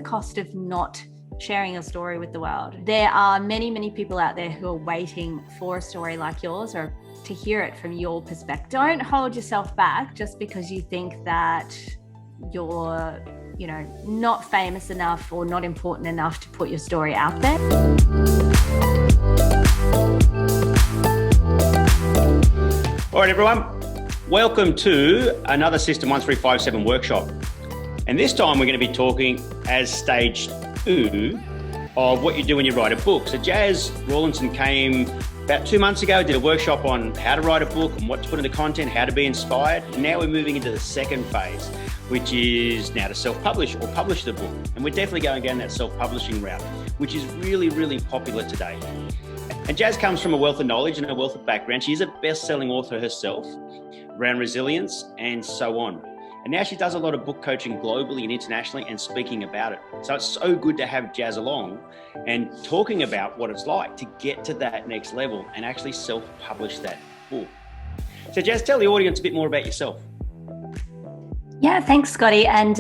cost of not sharing your story with the world? There are many, many people out there who are waiting for a story like yours or to hear it from your perspective. Don't hold yourself back just because you think that you're, not famous enough or not important enough to put your story out there. All right, everyone. Welcome to another System 1357 workshop. And this time we're going to be talking as stage 2 of what you do when you write a book. So Jazz Rawlinson came about 2 months ago, did a workshop on how to write a book and what to put in the content, how to be inspired. Now we're moving into the second phase, which is now to self-publish or publish the book. And we're definitely going down that self-publishing route, which is really, really popular today. And Jazz comes from a wealth of knowledge and a wealth of background. She is a best-selling author herself around resilience and so on. And now she does a lot of book coaching globally and internationally and speaking about it. So it's so good to have Jazz along and talking about what it's like to get to that next level and actually self-publish that book. So Jazz, tell the audience a bit more about yourself. Yeah, thanks, Scotty. And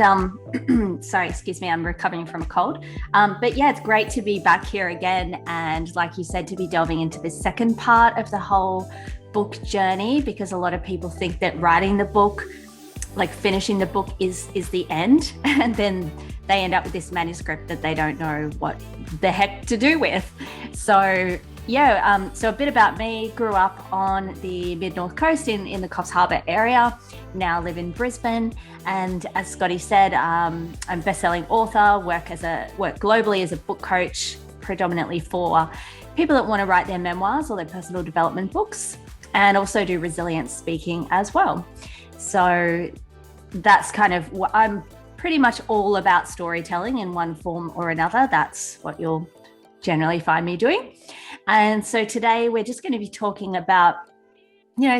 sorry, excuse me, I'm recovering from a cold. But yeah, it's great to be back here again. And like you said, to be delving into the second part of the whole book journey, because a lot of people think that writing the book, like finishing the book is the end. And then they end up with this manuscript that they don't know what the heck to do with. So yeah, so a bit about me. Grew up on the mid-north coast in the Coffs Harbour area, now live in Brisbane. And as Scotty said, I'm a best-selling author, work globally as a book coach, predominantly for people that want to write their memoirs or their personal development books, and also do resilience speaking as well. So that's kind of what I'm pretty much all about, storytelling in one form or another. That's what you'll generally find me doing. And so today we're just going to be talking about,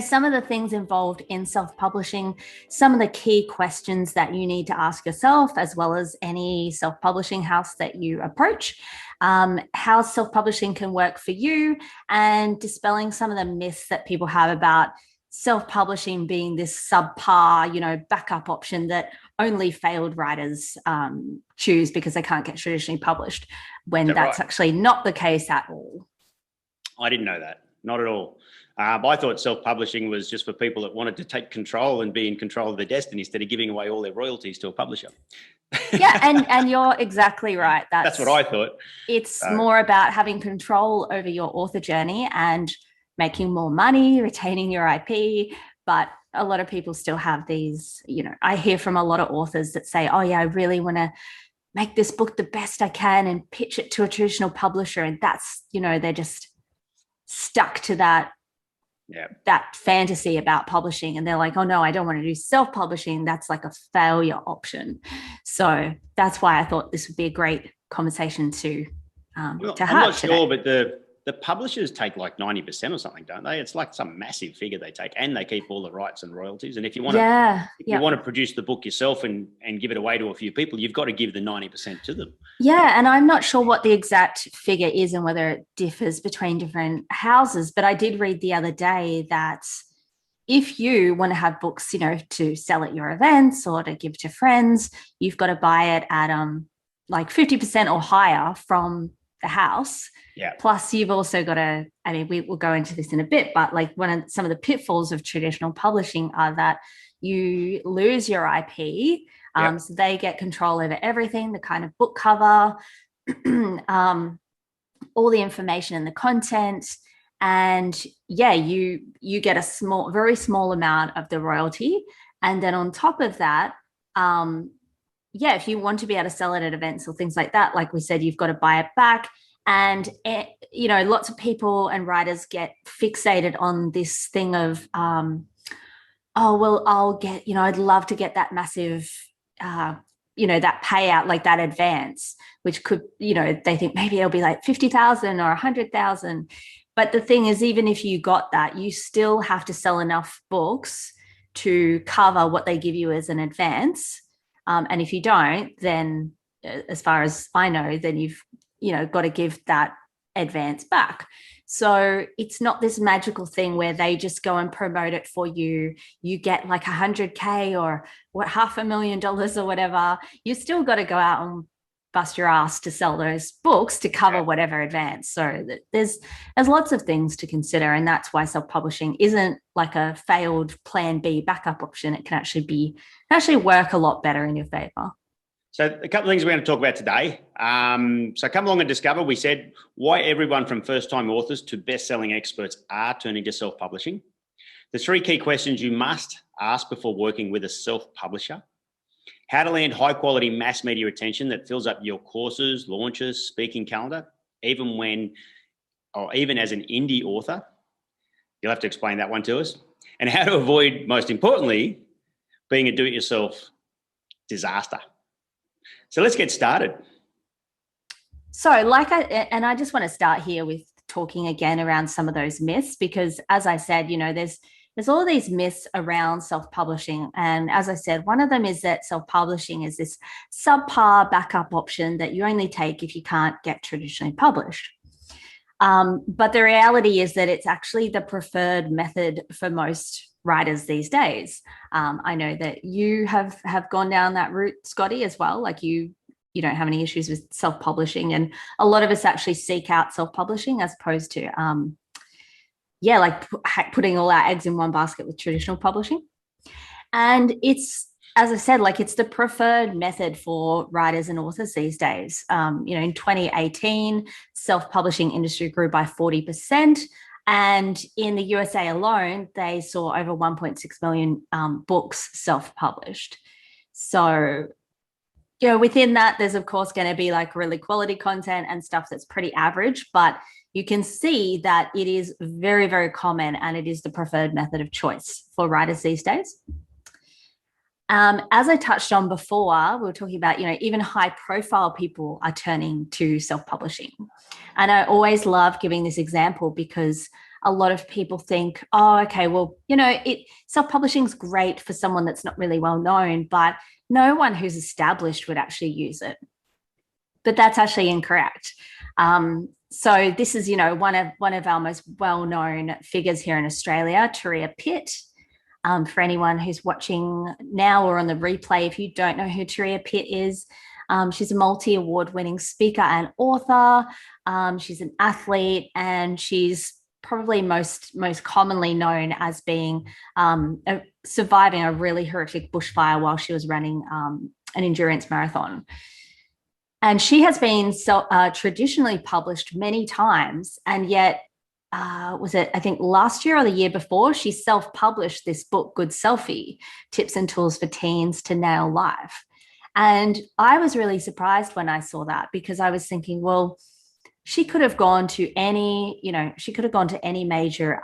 some of the things involved in self-publishing, some of the key questions that you need to ask yourself, as well as any self-publishing house that you approach, how self-publishing can work for you, and dispelling some of the myths that people have about self-publishing being this subpar, backup option that only failed writers choose because they can't get traditionally published, when that's right? Actually not the case at all. I didn't know that, not at all. I thought self-publishing was just for people that wanted to take control and be in control of their destiny instead of giving away all their royalties to a publisher. Yeah, and you're exactly right. That's what I thought. It's more about having control over your author journey and making more money, retaining your IP. But a lot of people still have these, I hear from a lot of authors that say, oh yeah, I really want to make this book the best I can and pitch it to a traditional publisher. And that's, they're just stuck to that fantasy about publishing. And they're like, oh no, I don't want to do self-publishing. That's like a failure option. So that's why I thought this would be a great conversation to have. I'm not sure, but the publishers take like 90% or something, don't they? It's like some massive figure they take, and they keep all the rights and royalties. And if you want to produce the book yourself and give it away to a few people, you've got to give the 90% to them. Yeah, and I'm not sure what the exact figure is and whether it differs between different houses, but I did read the other day that if you want to have books, to sell at your events or to give to friends, you've got to buy it at like 50% or higher from the house. Yeah. Plus, you've also got to, we will go into this in a bit, but like some of the pitfalls of traditional publishing are that you lose your IP. So they get control over everything, the kind of book cover, all the information and the content. And yeah, you get a very small amount of the royalty. And then on top of that, if you want to be able to sell it at events or things like that, like we said, you've got to buy it back. And, lots of people and writers get fixated on this thing of, I'll get, I'd love to get that massive, that payout, like that advance, which could, they think maybe it'll be like 50,000 or 100,000. But the thing is, even if you got that, you still have to sell enough books to cover what they give you as an advance. And if you don't, then as far as I know, then you've got to give that advance back. So it's not this magical thing where they just go and promote it for you. You get like 100K or $500,000 or whatever. You still got to go out and bust your ass to sell those books to cover whatever advance. So there's lots of things to consider, and that's why self-publishing isn't like a failed plan B backup option. It can actually work a lot better in your favor. So a couple of things we're going to talk about today. So come along and discover, we said, why everyone from first-time authors to best-selling experts are turning to self-publishing. The 3 key questions you must ask before working with a self-publisher. How to land high-quality mass media attention that fills up your courses, launches, speaking calendar, even as an indie author. You'll have to explain that one to us. And how to avoid, most importantly, being a do-it-yourself disaster. So let's get started. So I just want to start here with talking again around some of those myths, because as I said, there's all these myths around self-publishing. And as I said, one of them is that self-publishing is this subpar backup option that you only take if you can't get traditionally published. But the reality is that it's actually the preferred method for most writers these days. I know that you have gone down that route, Scotty, as well. Like you don't have any issues with self-publishing, and a lot of us actually seek out self-publishing as opposed to putting all our eggs in one basket with traditional publishing. And it's, as I said, like it's the preferred method for writers and authors these days. In 2018, self-publishing industry grew by 40%. And in the USA alone, they saw over 1.6 million books self-published. So, within that, there's of course going to be like really quality content and stuff that's pretty average, but you can see that it is very, very common, and it is the preferred method of choice for writers these days. As I touched on before, we were talking about, even high profile people are turning to self-publishing. And I always love giving this example because a lot of people think, oh, okay, well, self-publishing is great for someone that's not really well known, but no one who's established would actually use it. But that's actually incorrect. So this is, one of our most well-known figures here in Australia, Turia Pitt. For anyone who's watching now or on the replay, if you don't know who Turia Pitt is, she's a multi-award winning speaker and author. She's an athlete, and she's probably most commonly known as being surviving a really horrific bushfire while she was running an endurance marathon. And she has been traditionally published many times, and yet was it, I think last year or the year before, she self-published this book, Good Selfie, Tips and Tools for Teens to Nail Life. And I was really surprised when I saw that, because I was thinking, well, she could have gone to any major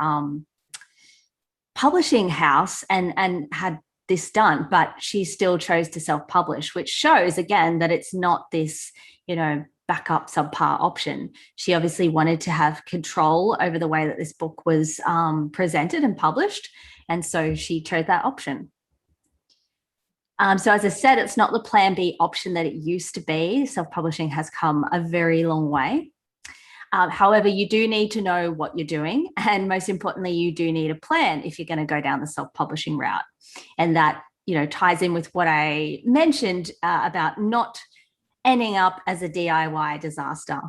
publishing house and had this done, but she still chose to self-publish, which shows again that it's not this, backup subpar option. She obviously wanted to have control over the way that this book was presented and published. And so she chose that option. So as I said, it's not the plan B option that it used to be. Self-publishing has come a very long way. However, you do need to know what you're doing. And most importantly, you do need a plan if you're going to go down the self-publishing route. And that, ties in with what I mentioned about not ending up as a DIY disaster.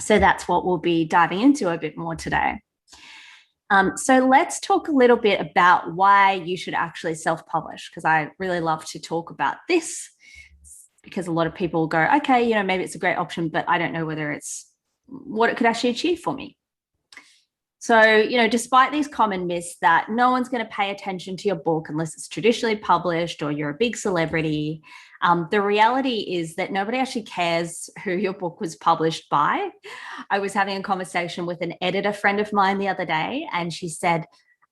So that's what we'll be diving into a bit more today. So let's talk a little bit about why you should actually self-publish, because I really love to talk about this, because a lot of people go, okay, maybe it's a great option, but I don't know whether it's what it could actually achieve for me. So, despite these common myths that no one's going to pay attention to your book unless it's traditionally published or you're a big celebrity, the reality is that nobody actually cares who your book was published by. I was having a conversation with an editor friend of mine the other day, and she said,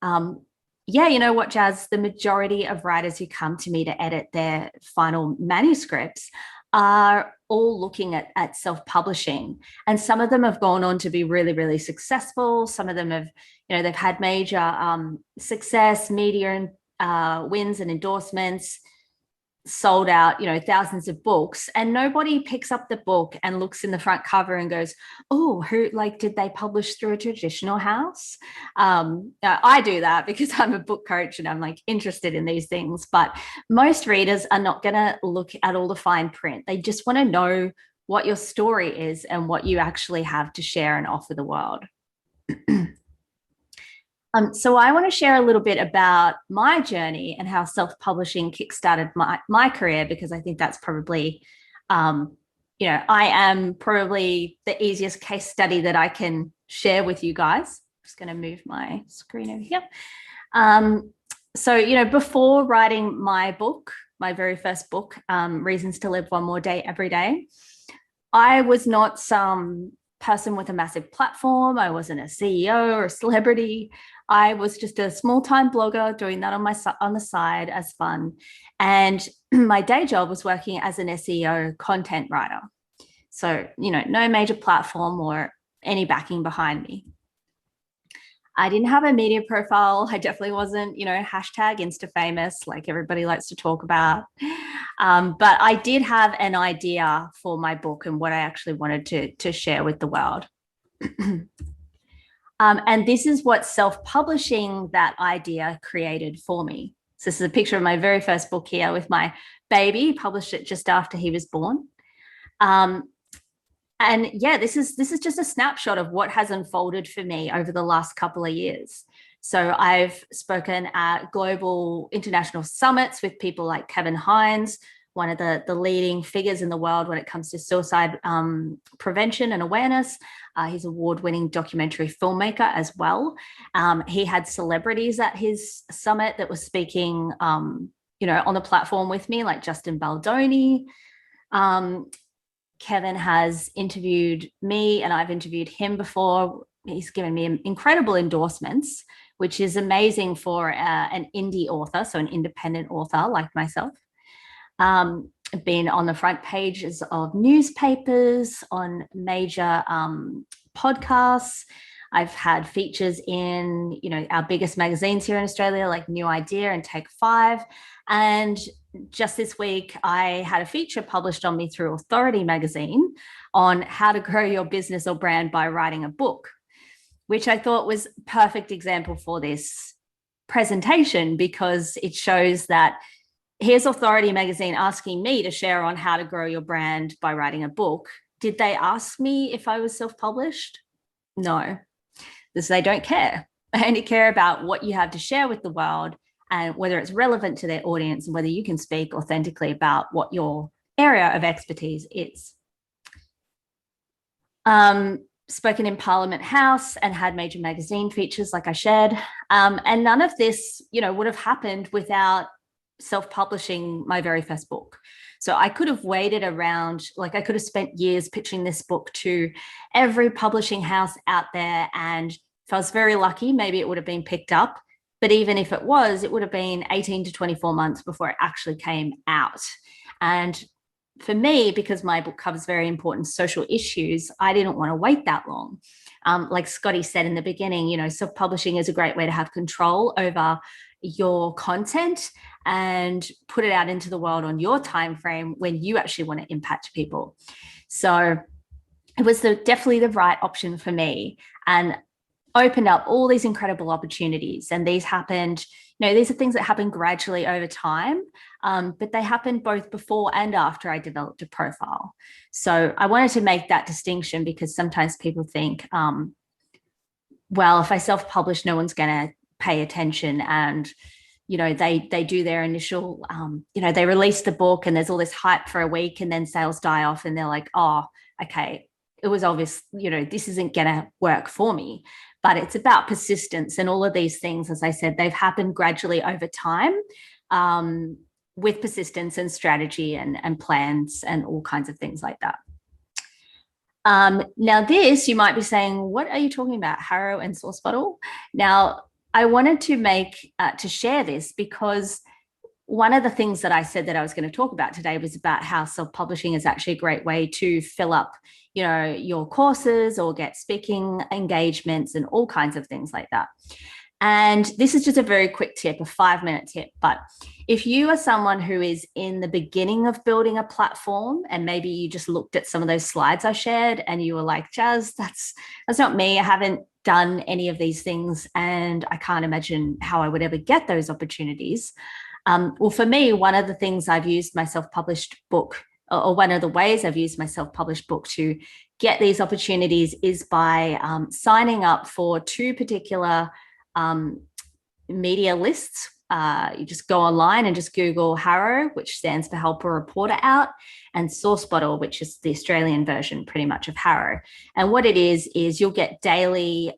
yeah, you know what, Jazz, the majority of writers who come to me to edit their final manuscripts are all looking at self-publishing. And some of them have gone on to be really, really successful. Some of them have, they've had major success, media wins and endorsements. sold out, thousands of books, and nobody picks up the book and looks in the front cover and goes, oh, who, like, did they publish through a traditional house? I do that because I'm a book coach and I'm like interested in these things, but most readers are not going to look at all the fine print. They just want to know what your story is and what you actually have to share and offer the world. So I want to share a little bit about my journey and how self-publishing kickstarted my career, because I think that's probably, I am probably the easiest case study that I can share with you guys. I'm just going to move my screen over here. So, before writing my book, my very first book, Reasons to Live One More Day Every Day, I was not some person with a massive platform. I wasn't a CEO or a celebrity. I was just a small-time blogger doing that on the side as fun. And my day job was working as an SEO content writer. So, no major platform or any backing behind me. I didn't have a media profile. I definitely wasn't, hashtag Insta famous like everybody likes to talk about. But I did have an idea for my book and what I actually wanted to share with the world. And this is what self-publishing that idea created for me. So this is a picture of my very first book here with my baby. Published it just after he was born. And yeah, this is just a snapshot of what has unfolded for me over the last couple of years. So I've spoken at global international summits with people like Kevin Hines, one of the leading figures in the world when it comes to suicide prevention and awareness. He's an award-winning documentary filmmaker as well. He had celebrities at his summit that were speaking, on the platform with me, like Justin Baldoni. Kevin has interviewed me and I've interviewed him before. He's given me incredible endorsements, which is amazing for an indie author, so an independent author like myself. I've been on the front pages of newspapers, on major podcasts. I've had features in, our biggest magazines here in Australia, like New Idea and Take 5. And just this week, I had a feature published on me through Authority magazine on how to grow your business or brand by writing a book, which I thought was a perfect example for this presentation, because it shows that here's Authority magazine asking me to share on how to grow your brand by writing a book. Did they ask me if I was self-published? No, because they don't care. They only care about what you have to share with the world and whether it's relevant to their audience and whether you can speak authentically about what your area of expertise is. Spoken in Parliament House and had major magazine features, like I shared. And none of this, would have happened without self-publishing my very first book. So I could have waited around, like I could have spent years pitching this book to every publishing house out there. And if I was very lucky, maybe it would have been picked up. But even if it was, it would have been 18 to 24 months before it actually came out. And for me, because my book covers very important social issues, I didn't want to wait that long. Like Scotty said in the beginning, self-publishing is a great way to have control over your content and put it out into the world on your time frame when you actually want to impact people. So it was definitely the right option for me, and opened up all these incredible opportunities. And these happened, these are things that happen gradually over time, but they happened both before and after I developed a profile. So I wanted to make that distinction, because sometimes people think, well, if I self-publish, no one's going to pay attention. And, they do their initial, they release the book and there's all this hype for a week and then sales die off and they're like, oh, okay, it was obvious, this isn't going to work for me. But it's about persistence, and all of these things, as I said, they've happened gradually over time, with persistence and strategy and plans and all kinds of things like that. Now this, you might be saying, what are you talking about, Harrow and Source Bottle? Now, I wanted to share this because one of the things that I said that I was going to talk about today was about how self-publishing is actually a great way to fill up, your courses or get speaking engagements and all kinds of things like that. And this is just a very quick tip, a 5-minute tip. But if you are someone who is in the beginning of building a platform, and maybe you just looked at some of those slides I shared and you were like, Jazz, that's not me. I haven't done any of these things and I can't imagine how I would ever get those opportunities. Well, for me, one of the things I've used my self-published book, or one of the ways I've used my self-published book to get these opportunities is by signing up for 2 particular media lists. You just go online and just Google HARO, which stands for Help a Reporter Out, and SourceBottle, which is the Australian version pretty much of HARO. And what it is you'll get daily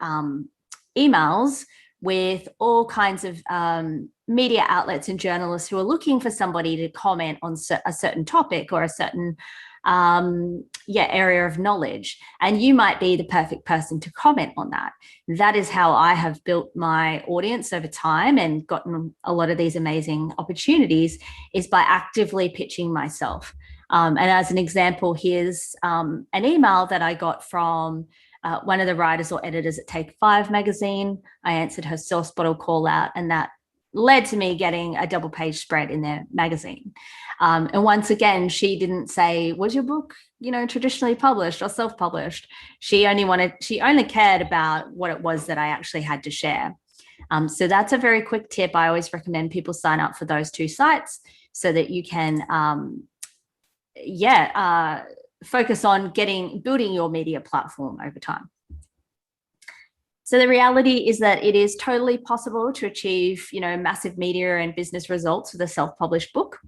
emails with all kinds of media outlets and journalists who are looking for somebody to comment on a certain topic or a certain area of knowledge. And you might be the perfect person to comment on that. That is how I have built my audience over time and gotten a lot of these amazing opportunities, is by actively pitching myself. And as an example, here's an email that I got from one of the writers or editors at Take 5 magazine. I answered her SourceBottle call out, and that led to me getting a double-page spread in their magazine. And once again, she didn't say, was your book, traditionally published or self-published? She only cared about what it was that I actually had to share. So that's a very quick tip. I always recommend people sign up for those 2 sites so that you can, focus on building your media platform over time. So the reality is that it is totally possible to achieve, massive media and business results with a self-published book.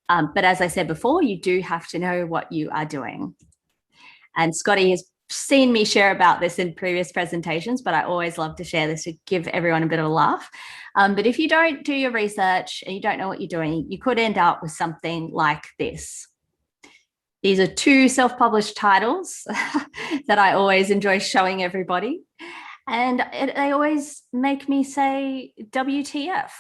But as I said before, you do have to know what you are doing. And Scotty has seen me share about this in previous presentations, but I always love to share this to give everyone a bit of a laugh. But if you don't do your research and you don't know what you're doing, you could end up with something like this. These are 2 self-published titles that I always enjoy showing everybody. And they always make me say, WTF,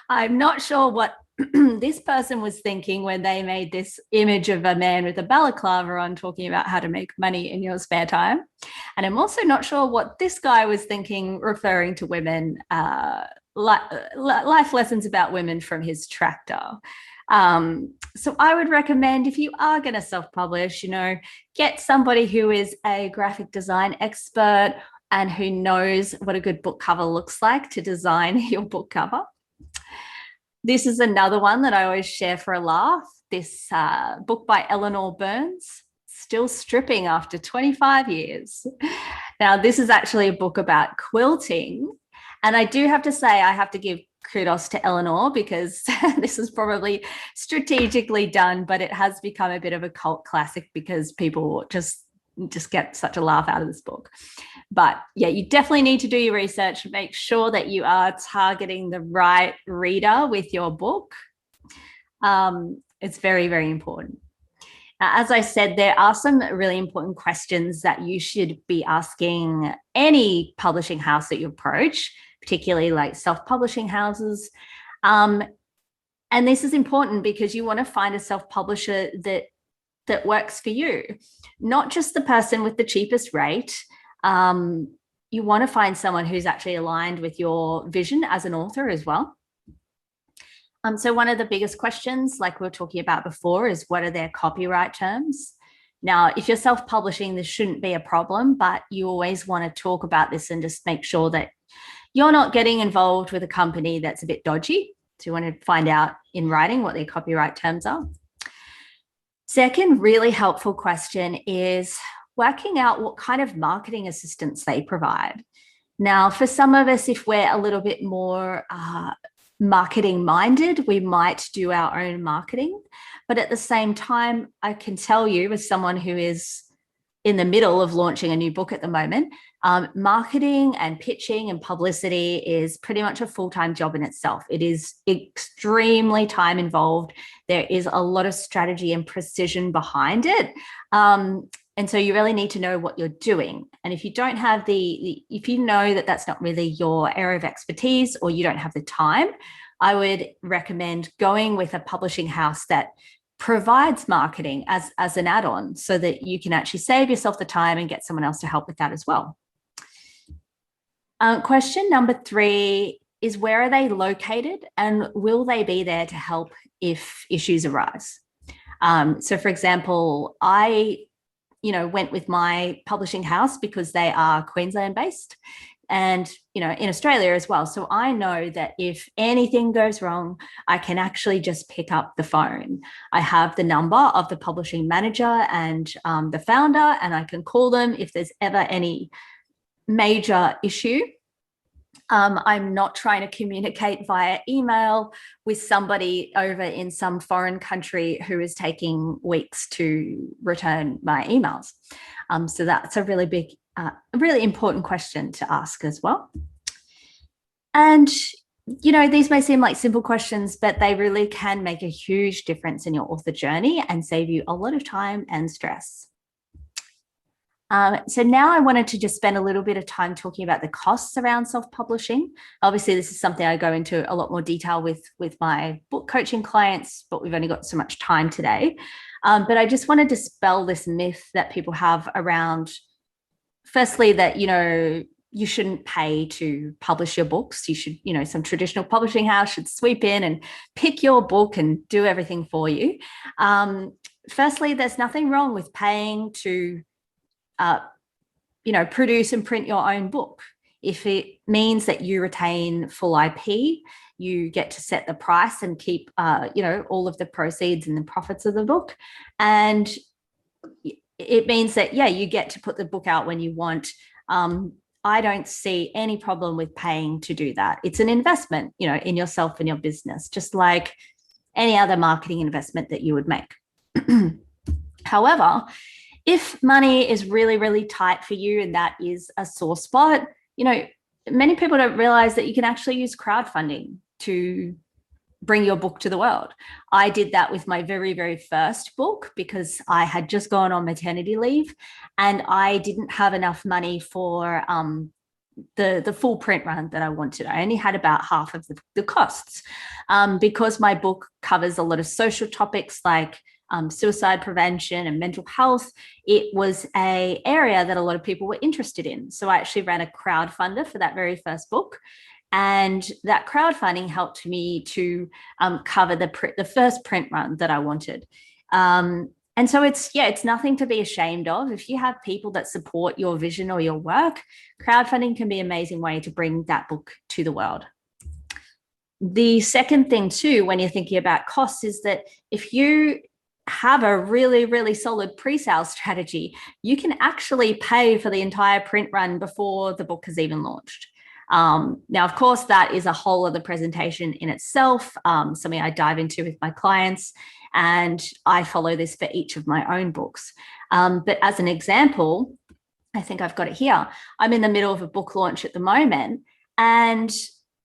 I'm not sure what this person was thinking when they made this image of a man with a balaclava on talking about how to make money in your spare time. And I'm also not sure what this guy was thinking, referring to women, life lessons about women from his tractor. So I would recommend, if you are going to self-publish, get somebody who is a graphic design expert and who knows what a good book cover looks like to design your book cover. This is another one that I always share for a laugh. This book by Eleanor Burns, Still Stripping After 25 Years. Now, this is actually a book about quilting. And I do have to say, I have to give kudos to Eleanor, because this is probably strategically done, but it has become a bit of a cult classic because people just get such a laugh out of this book. But yeah, you definitely need to do your research. Make sure that you are targeting the right reader with your book. It's very, very important. Now, as I said, there are some really important questions that you should be asking any publishing house that you approach, particularly like self-publishing houses. And this is important because you want to find a self-publisher that works for you, not just the person with the cheapest rate. You want to find someone who's actually aligned with your vision as an author as well. So one of the biggest questions, like we were talking about before, is what are their copyright terms? Now, if you're self-publishing, this shouldn't be a problem, but you always want to talk about this and just make sure that you're not getting involved with a company that's a bit dodgy. So you want to find out in writing what their copyright terms are. Second, really helpful question is working out what kind of marketing assistance they provide. Now, for some of us, if we're a little bit more marketing minded, we might do our own marketing. But at the same time, I can tell you, as someone who is in the middle of launching a new book at the moment, marketing and pitching and publicity is pretty much a full-time job in itself. It is extremely time involved. There is a lot of strategy and precision behind it. And so you really need to know what you're doing. And if you don't have if you know that that's not really your area of expertise, or you don't have the time, I would recommend going with a publishing house that provides marketing as an add-on, so that you can actually save yourself the time and get someone else to help with that as well. Question number 3 is, where are they located and will they be there to help if issues arise? So for example, I went with my publishing house because they are Queensland based and, in Australia as well. So I know that if anything goes wrong, I can actually just pick up the phone. I have the number of the publishing manager and the founder, and I can call them if there's ever any major issue. I'm not trying to communicate via email with somebody over in some foreign country who is taking weeks to return my emails. So that's a really big, really important question to ask as well. And, these may seem like simple questions, but they really can make a huge difference in your author journey and save you a lot of time and stress. So now I wanted to just spend a little bit of time talking about the costs around self-publishing. Obviously, this is something I go into a lot more detail with my book coaching clients, but we've only got so much time today. But I just wanted to dispel this myth that people have around, firstly, that, you shouldn't pay to publish your books. You should, some traditional publishing house should sweep in and pick your book and do everything for you. Firstly, there's nothing wrong with paying to produce and print your own book. If it means that you retain full IP, you get to set the price and keep, all of the proceeds and the profits of the book. And it means that, you get to put the book out when you want. I don't see any problem with paying to do that. It's an investment, in yourself and your business, just like any other marketing investment that you would make. However, if money is really, really tight for you and that is a sore spot, many people don't realize that you can actually use crowdfunding to bring your book to the world. I did that with my very, very first book because I had just gone on maternity leave and I didn't have enough money for the full print run that I wanted. I only had about half of the costs because my book covers a lot of social topics like suicide prevention and mental health. It was an area that a lot of people were interested in. So I actually ran a crowdfunder for that very first book. And that crowdfunding helped me to cover the first print run that I wanted. And so it's nothing to be ashamed of. If you have people that support your vision or your work, crowdfunding can be an amazing way to bring that book to the world. The second thing too, when you're thinking about costs, is that if you have a really, really solid pre-sale strategy, you can actually pay for the entire print run before the book has even launched. Now, of course, that is a whole other presentation in itself, something I dive into with my clients, and I follow this for each of my own books. But as an example, I think I've got it here. I'm in the middle of a book launch at the moment, and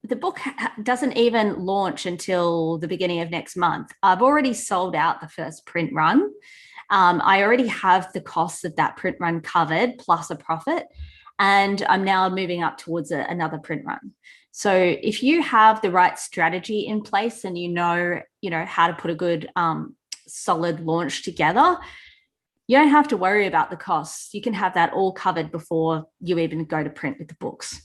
the book doesn't even launch until the beginning of next month. I've already sold out the first print run. I already have the costs of that print run covered, plus a profit. And I'm now moving up towards another print run. So if you have the right strategy in place and you know how to put a good solid launch together, you don't have to worry about the costs. You can have that all covered before you even go to print with the books.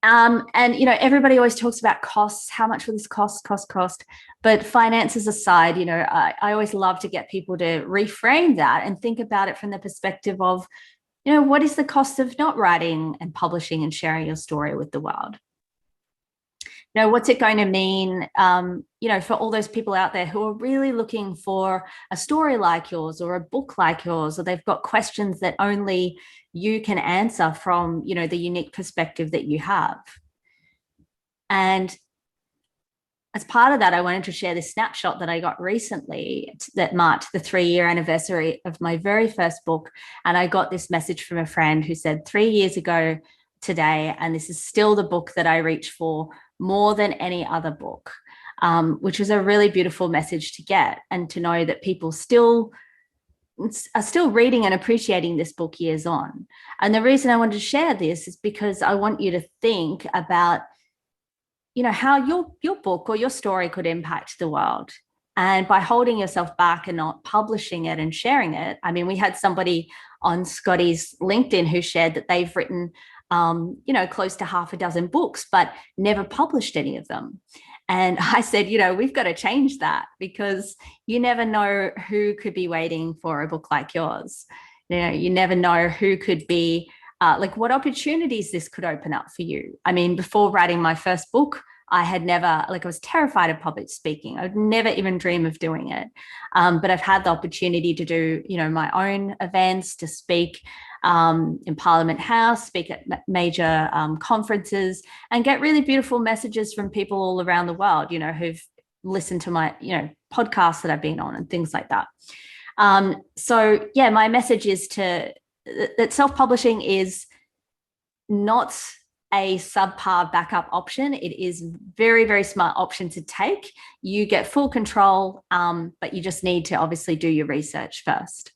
And everybody always talks about costs. How much will this cost? But finances aside, I always love to get people to reframe that and think about it from the perspective of, what is the cost of not writing and publishing and sharing your story with the world? What's it going to mean, for all those people out there who are really looking for a story like yours or a book like yours, or they've got questions that only you can answer from, the unique perspective that you have. And as part of that, I wanted to share this snapshot that I got recently that marked the 3-year anniversary of my very first book. And I got this message from a friend who said 3 years ago today, and this is still the book that I reach for more than any other book, which is a really beautiful message to get, and to know that people are still reading and appreciating this book years on. And the reason I wanted to share this is because I want you to think about how your book or your story could impact the world. And by holding yourself back and not publishing it and sharing it, we had somebody on Scotty's LinkedIn who shared that they've written close to half a dozen books, but never published any of them. And I said, we've got to change that, because you never know who could be waiting for a book like yours. You never know who could be, what opportunities this could open up for you. I mean, before writing my first book, I was terrified of public speaking. I'd never even dream of doing it. But I've had the opportunity to do, my own events, to speak in Parliament House, speak at major conferences, and get really beautiful messages from people all around the world, who've listened to my, podcasts that I've been on and things like that. So yeah, my message is that self-publishing is not a subpar backup option. It is very, very smart option to take. You get full control, but you just need to obviously do your research first.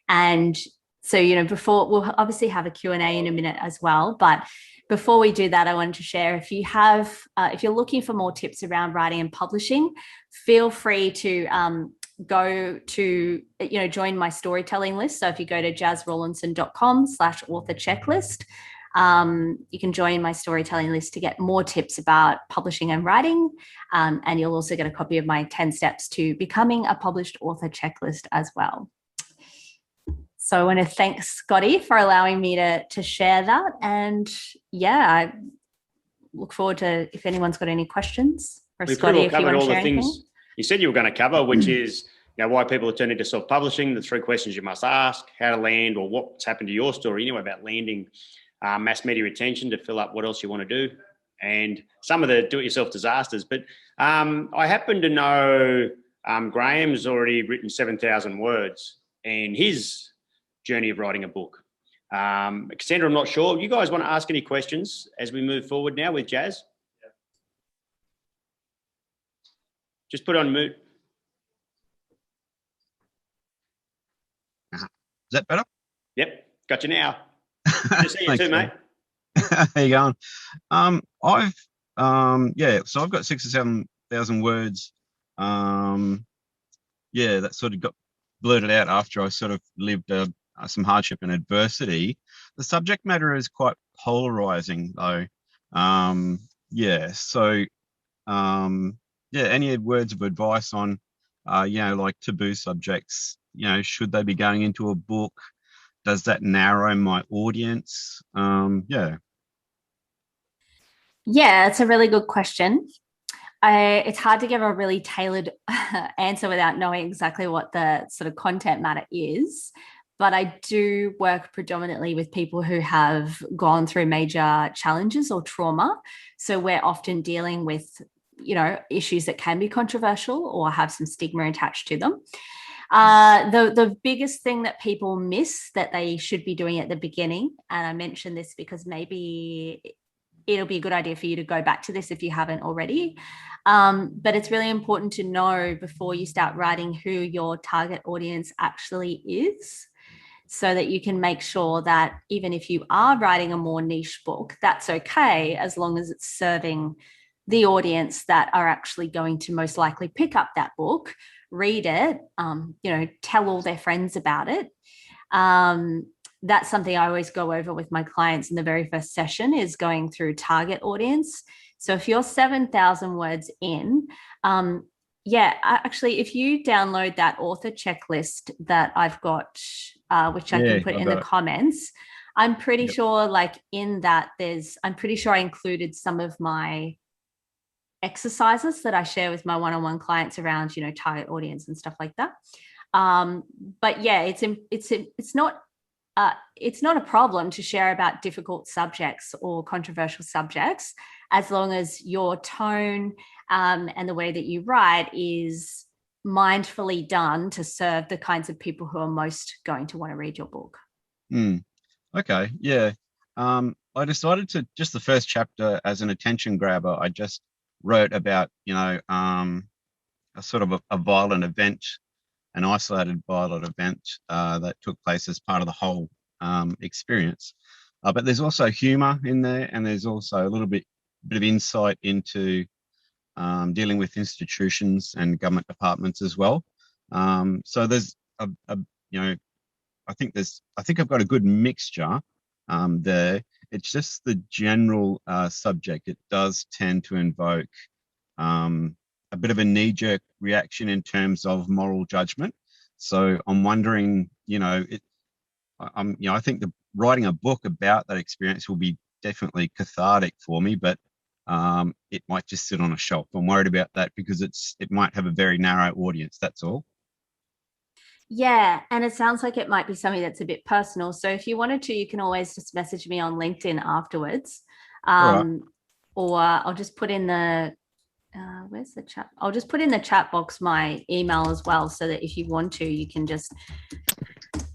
And so, before, we'll obviously have a Q&A in a minute as well, but before we do that, I wanted to share, if you're looking for more tips around writing and publishing, feel free to go to, join my storytelling list. So if you go to jazzrawlinson.com/author checklist, you can join my storytelling list to get more tips about publishing and writing. And you'll also get a copy of my 10 steps to becoming a published author checklist as well. So I want to thank Scotty for allowing me to share that. And yeah, I look forward to if anyone's got any questions for Scotty. If you want to share anything. You said you were going to cover, which is why people are turning to self-publishing, the 3 questions you must ask, how to land, or what's happened to your story anyway about landing mass media attention to fill up what else you want to do, and some of the do-it-yourself disasters. But I happen to know Graham's already written 7,000 words in his journey of writing a book. Cassandra, I'm not sure. You guys want to ask any questions as we move forward now with Jazz? Yeah. Just put on mute. Is that better? Yep, got you now. Good to see you too, mate. How you going? So I've got 6 or 7,000 words. That sort of got blurted out after I sort of lived some hardship and adversity. The subject matter is quite polarizing, though. Any words of advice on, like taboo subjects? Should they be going into a book? Does that narrow my audience? Yeah, it's a really good question. It's hard to give a really tailored answer without knowing exactly what the sort of content matter is. But I do work predominantly with people who have gone through major challenges or trauma. So we're often dealing with, issues that can be controversial or have some stigma attached to them. The biggest thing that people miss that they should be doing at the beginning, and I mention this because maybe it'll be a good idea for you to go back to this if you haven't already. But it's really important to know before you start writing who your target audience actually is, so that you can make sure that even if you are writing a more niche book, that's okay, as long as it's serving the audience that are actually going to most likely pick up that book, read it, tell all their friends about it. That's something I always go over with my clients in the very first session, is going through target audience. So if you're 7,000 words in, actually, if you download that author checklist that I've got, which I can put in the comments, I'm pretty sure in that I'm pretty sure I included some of my exercises that I share with my one-on-one clients around, target audience and stuff like that. But yeah, it's not a problem to share about difficult subjects or controversial subjects, as long as your tone and the way that you write is mindfully done to serve the kinds of people who are most going to want to read your book. Okay, yeah. I decided to, just the first chapter as an attention grabber, I just wrote about, a sort of a violent event, an isolated violent event that took place as part of the whole experience. But there's also humor in there, and there's also a little bit of insight into dealing with institutions and government departments as well. So there's I think I've got a good mixture there. it's just the general subject. It does tend to invoke a bit of a knee-jerk reaction in terms of moral judgment. So I'm wondering, I think writing a book about that experience will be definitely cathartic for me, but it might just sit on a shelf. I'm worried about that because it might have a very narrow audience. That's all. Yeah, and it sounds like it might be something that's a bit personal. So if you wanted to, you can always just message me on LinkedIn afterwards. All right. Or I'll just put in the where's the chat? I'll just put in the chat box my email as well, so that if you want to, you can just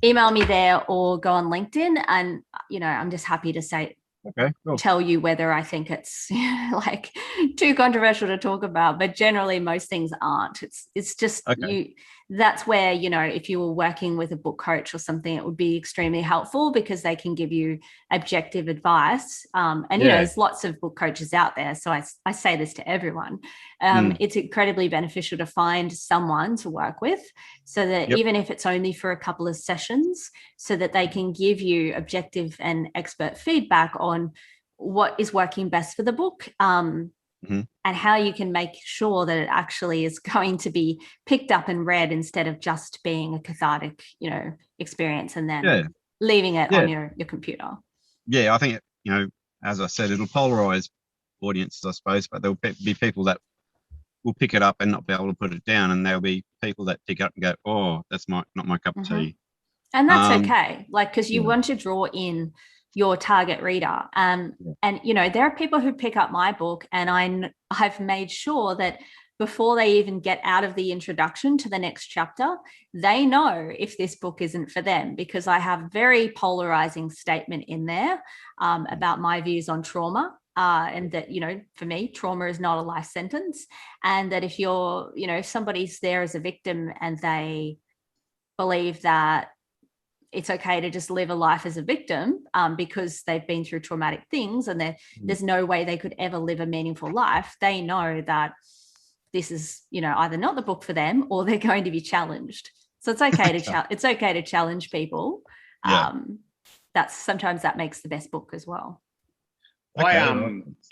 email me there or go on LinkedIn. And I'm just happy to say, Okay, cool. tell you whether I think it's like too controversial to talk about, but generally most things aren't. It's just Okay. that's where, if you were working with a book coach or something, it would be extremely helpful because they can give you objective advice. There's lots of book coaches out there. So I say this to everyone. It's incredibly beneficial to find someone to work with, so that even if it's only for a couple of sessions, so that they can give you objective and expert feedback on what is working best for the book. And how you can make sure that it actually is going to be picked up and read instead of just being a cathartic, experience and then leaving it on your computer. Yeah, I think, as I said, it'll polarize audiences, I suppose, but there'll be people that will pick it up and not be able to put it down. And there'll be people that pick it up and go, oh, that's not my cup of tea. And that's okay. Because you want to draw in your target reader. And there are people who pick up my book, and I've made sure that before they even get out of the introduction to the next chapter, they know if this book isn't for them, because I have a very polarizing statement in there about my views on trauma. And that, for me, trauma is not a life sentence. And that if you're, if somebody's there as a victim and they believe that it's okay to just live a life as a victim because they've been through traumatic things and there's no way they could ever live a meaningful life, they know that this is, either not the book for them or they're going to be challenged. So it's okay to it's okay to challenge people. Sometimes that makes the best book as well. Okay.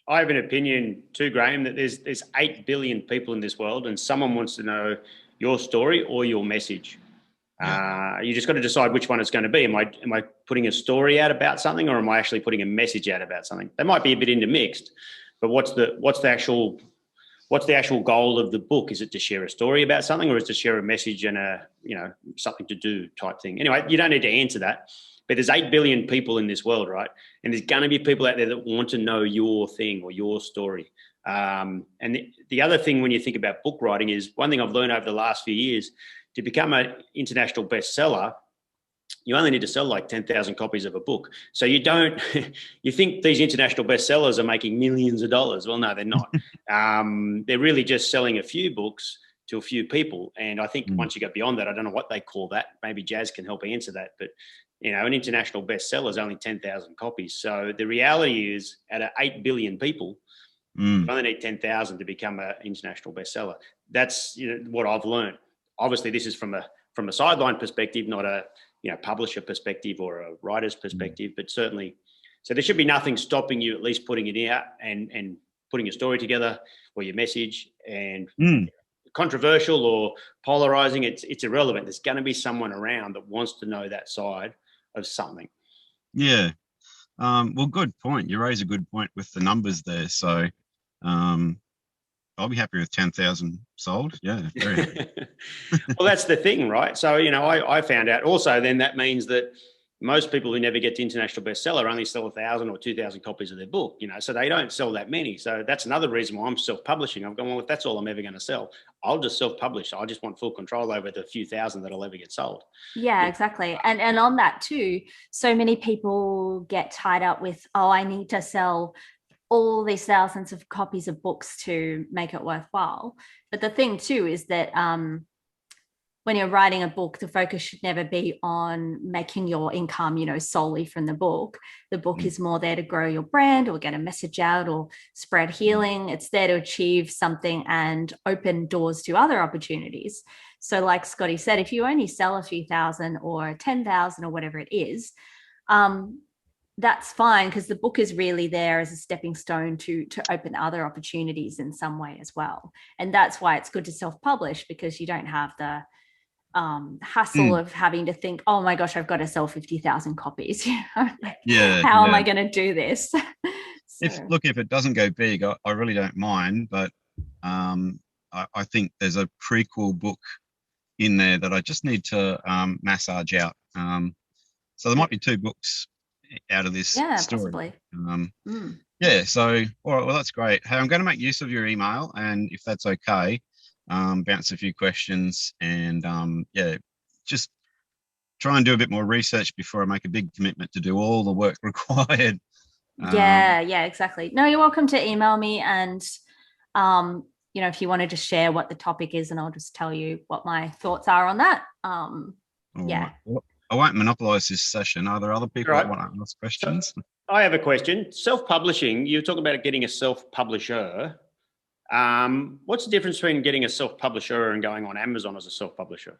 I have an opinion too, Graham, that there's 8 billion people in this world, and someone wants to know your story or your message. You just got to decide which one it's going to be. Am I putting a story out about something, or am I actually putting a message out about something? They might be a bit intermixed, but what's the actual goal of the book? Is it to share a story about something, or is it to share a message and something to do type thing? Anyway, you don't need to answer that, but there's 8 billion people in this world, right? And there's going to be people out there that want to know your thing or your story. And the other thing when you think about book writing is, one thing I've learned over the last few years, to become an international bestseller, you only need to sell like 10,000 copies of a book. So you think these international bestsellers are making millions of dollars. Well, no, they're not. They're really just selling a few books to a few people. And I think once you go beyond that, I don't know what they call that. Maybe Jazz can help answer that. But, an international bestseller is only 10,000 copies. So the reality is, out of 8 billion people, you only need 10,000 to become an international bestseller. That's what I've learned. Obviously, this is from a sideline perspective, not a publisher perspective or a writer's perspective, but certainly. So there should be nothing stopping you at least putting it out and putting your story together or your message. And controversial or polarizing, it's irrelevant. There's going to be someone around that wants to know that side of something. Yeah. Well, good point. You raise a good point with the numbers there. So I'll be happy with 10,000 sold. Yeah, very happy. Well, that's the thing, right? So, I found out also then that means that most people who never get to international bestseller only sell 1,000 or 2,000 copies of their book, so they don't sell that many. So that's another reason why I'm self-publishing. I've gone, well, if that's all I'm ever going to sell, I'll just self-publish. I just want full control over the few thousand that'll ever get sold. Yeah, exactly. And on that too, so many people get tied up with, I need to sell all these thousands of copies of books to make it worthwhile. But the thing too is that when you're writing a book, the focus should never be on making your income, solely from the book. The book is more there to grow your brand or get a message out or spread healing. It's there to achieve something and open doors to other opportunities. So like Scotty said, if you only sell a few thousand or 10,000 or whatever it is, that's fine, because the book is really there as a stepping stone to open other opportunities in some way as well. And that's why it's good to self-publish, because you don't have the hassle of having to think, oh my gosh, I've got to sell 50,000 copies. How am I going to do this? If it doesn't go big, I really don't mind, but I think there's a prequel book in there that I just need to massage out. So there might be 2 books out of this story. Possibly. Yeah, so all right, well, that's great. Hey, I'm going to make use of your email, and if that's okay, bounce a few questions, and just try and do a bit more research before I make a big commitment to do all the work required. Yeah, exactly. No, you're welcome to email me, and if you want to just share what the topic is, and I'll just tell you what my thoughts are on that. Right. Well, I won't monopolize this session. Are there other people that want to ask questions? I have a question. Self-publishing, you're talking about getting a self-publisher. What's the difference between getting a self-publisher and going on Amazon as a self-publisher?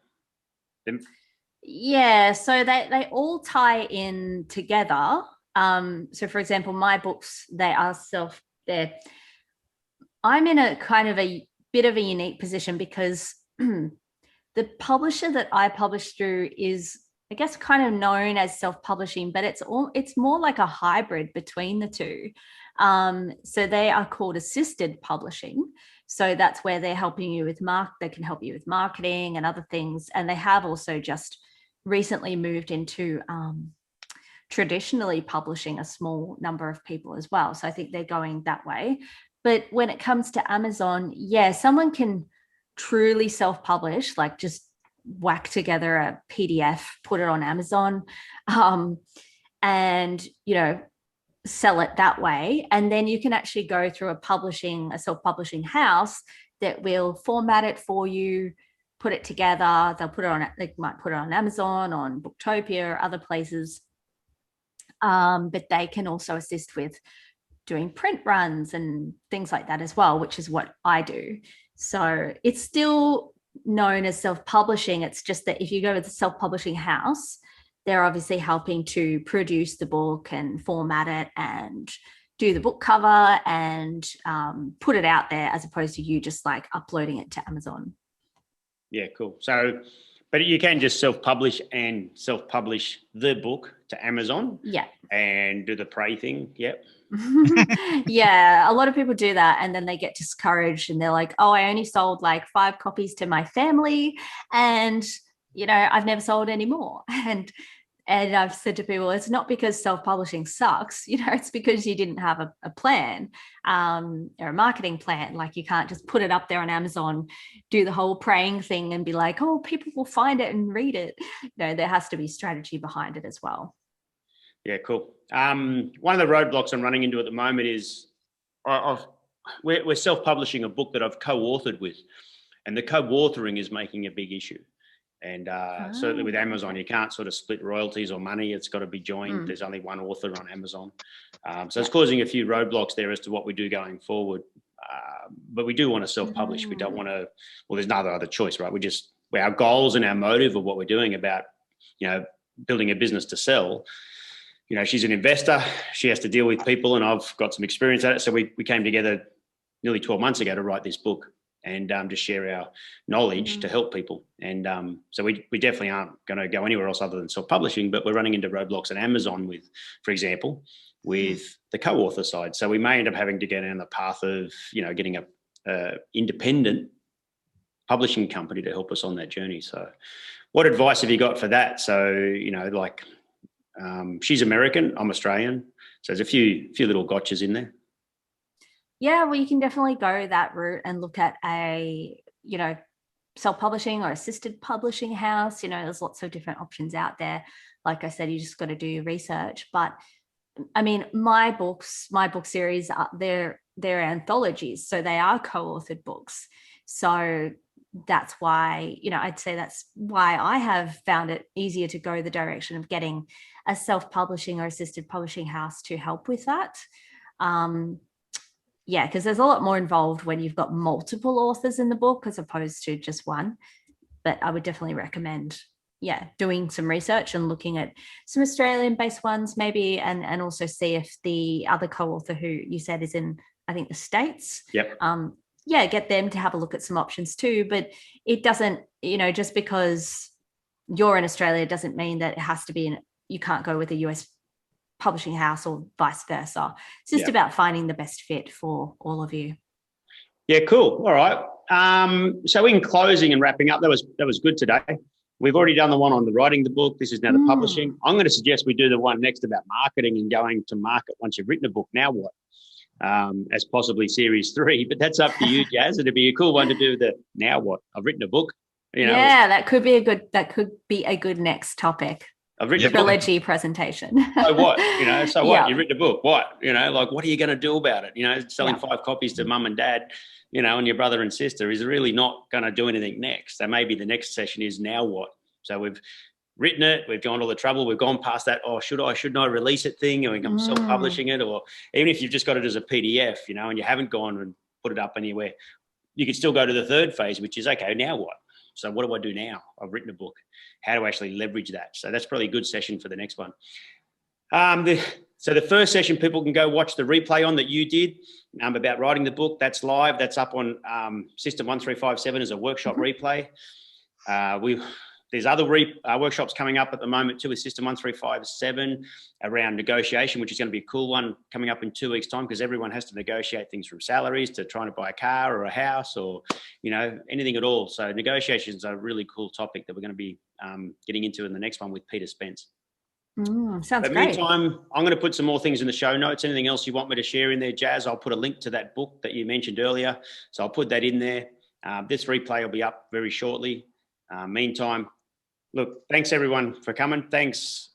Yeah, so they all tie in together. So for example, my books, I'm in a kind of a bit of a unique position, because the publisher that I publish through is, I guess, kind of known as self-publishing, but it's more like a hybrid between the two. So they are called assisted publishing. So that's where they're helping you with they can help you with marketing and other things. And they have also just recently moved into traditionally publishing a small number of people as well. So I think they're going that way. But when it comes to Amazon, someone can truly self-publish, like just whack together a PDF, put it on Amazon, and sell it that way. And then you can actually go through a self-publishing house that will format it for you, put it together. They might put it on Amazon, on Booktopia, or other places. But they can also assist with doing print runs and things like that as well, which is what I do. So it's still known as self-publishing. It's just that if you go with the self-publishing house, they're obviously helping to produce the book and format it and do the book cover and put it out there, as opposed to you just like uploading it to Amazon. Yeah, cool. So, but you can just self-publish the book to Amazon. Yeah. And do the pray thing. Yep. Yeah, a lot of people do that, and then they get discouraged and they're like, oh, I only sold like 5 copies to my family, and I've never sold any more. And I've said to people, it's not because self-publishing sucks, it's because you didn't have a plan, or a marketing plan. Like, you can't just put it up there on Amazon, do the whole praying thing and be like, oh, people will find it and read it. No, there has to be strategy behind it as well. Yeah, cool. One of the roadblocks I'm running into at the moment is we're self-publishing a book that I've co-authored with, and the co-authoring is making a big issue. And certainly with Amazon, you can't sort of split royalties or money. It's got to be joined. There's only one author on Amazon. So it's causing a few roadblocks there as to what we do going forward. But we do want to self-publish. We don't want to, there's no other choice, right? Our goals and our motive of what we're doing about, building a business to sell. She's an investor. She has to deal with people, and I've got some experience at it. So we came together nearly 12 months ago to write this book and to share our knowledge to help people. And so we definitely aren't going to go anywhere else other than self-publishing, but we're running into roadblocks at Amazon for example, with the co-author side. So we may end up having to go down the path of, getting a independent publishing company to help us on that journey. So what advice have you got for that? So, she's American, I'm Australian. So there's a few little gotchas in there. Yeah, well, you can definitely go that route and look at a, self-publishing or assisted publishing house. There's lots of different options out there. Like I said, you just got to do your research. But I mean, my book series, they're anthologies. So they are co-authored books. So that's why, I'd say that's why I have found it easier to go the direction of getting a self-publishing or assisted publishing house to help with that. Because there's a lot more involved when you've got multiple authors in the book as opposed to just one. But I would definitely recommend doing some research and looking at some Australian-based ones maybe, and also see if the other co-author who you said is in, I think, the States. Yep. Get them to have a look at some options too. But it doesn't, just because you're in Australia doesn't mean that it has to be you can't go with a US publishing house or vice versa. It's just about finding the best fit for all of you. Yeah, cool. All right. So in closing and wrapping up, that was good today. We've already done the one on the writing the book. This is now the publishing. I'm going to suggest we do the one next about marketing and going to market once you've written a book. Now what? As possibly series 3, but that's up to you, Jazz. It'd be a cool one to do the now what? I've written a book. That could be a good next topic. I've written a trilogy presentation. So what? So what? You've written a book. What? What are you going to do about it? Selling 5 copies to mum and dad, and your brother and sister is really not going to do anything next. So maybe the next session is now what? So we've written it, we've gone all the trouble, we've gone past that, should not release it thing, or I'm self-publishing it, or even if you've just got it as a PDF, and you haven't gone and put it up anywhere, you could still go to the third phase, which is, okay, now what? So what do I do now? I've written a book. How do I actually leverage that? So that's probably a good session for the next one. So the first session, people can go watch the replay on that you did about writing the book. That's live. That's up on System 1357 as a workshop replay. There's other workshops coming up at the moment too with System 1357 around negotiation, which is going to be a cool one coming up in 2 weeks' time, because everyone has to negotiate things from salaries to trying to buy a car or a house or, anything at all. So negotiations are a really cool topic that we're going to be getting into in the next one with Peter Spence. Sounds great. Meantime, I'm going to put some more things in the show notes. Anything else you want me to share in there, Jazz? I'll put a link to that book that you mentioned earlier. So I'll put that in there. This replay will be up very shortly. Meantime, look, thanks everyone for coming. Thanks,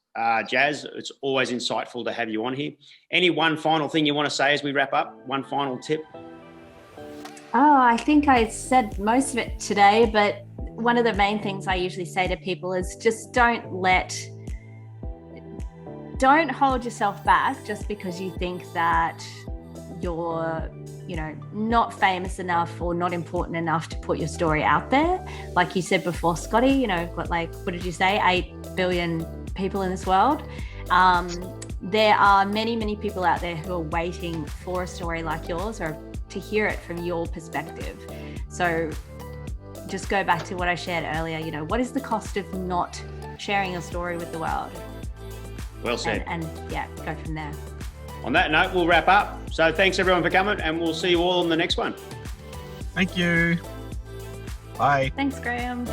Jazz. It's always insightful to have you on here. Any one final thing you want to say as we wrap up? One final tip? I think I said most of it today, but one of the main things I usually say to people is just don't hold yourself back just because you think that you're not famous enough or not important enough to put your story out there. Like you said before, Scotty, got what did you say? 8 billion people in this world. There are many, many people out there who are waiting for a story like yours or to hear it from your perspective. So just go back to what I shared earlier. What is the cost of not sharing your story with the world? Well said. And go from there. On that note, we'll wrap up. So thanks everyone for coming, and we'll see you all on the next one. Thank you. Bye. Thanks, Graham.